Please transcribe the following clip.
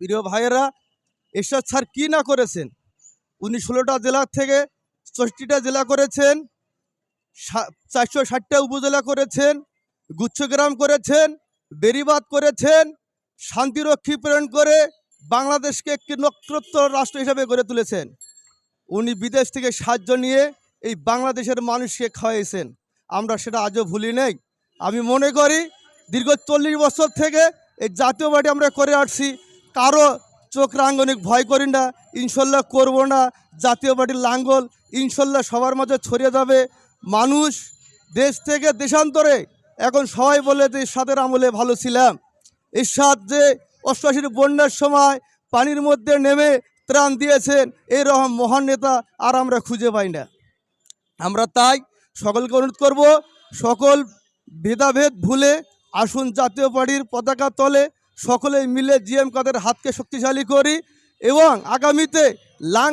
প্রিয় ভাইয়েরা, এরশাদ স্যার কী না করেছেন। উনি 16টা জেলা থেকে 64টা জেলা করেছেন, 460টা উপজেলা করেছেন, গুচ্ছগ্রাম করেছেন, বেড়িবাঁধ করেছেন, শান্তিরক্ষী প্রেরণ করে বাংলাদেশকে একটি নক্ষত্র রাষ্ট্র হিসাবে গড়ে তুলেছেন। উনি বিদেশ থেকে সাহায্য নিয়ে এই বাংলাদেশের মানুষকে খাওয়াইছেন, আমরা সেটা আজও ভুলি নেই। আমি মনে করি দীর্ঘ 40 বছর থেকে এই জাতীয় পার্টি আমরা করে আসছি, কারো চোখ রাঙ্গনিক ভয় করি না, ইনশাল্লাহ করব না। জাতীয় পার্টির লাঙ্গল ইনশাল্লাহ সবার মাঝে ছড়িয়ে যাবে। মানুষ দেশ থেকে দেশান্তরে এখন সবাই বলে যে এরশাদের আমলে ভালো ছিলাম। এরশাদ যে 88 বন্যার সময় পানির মধ্যে নেমে ত্রাণ দিয়েছেন, এরকম মহান নেতা আর আমরা খুঁজে পাই না। আমরা তাই সকলকে অনুরোধ করব, সকল ভেদাভেদ ভুলে আসুন জাতীয় পার্টির পতাকা তলে সকলে মিলে জিএম কাদের হাতকে শক্তিশালী করি এবং আগামীতে লাং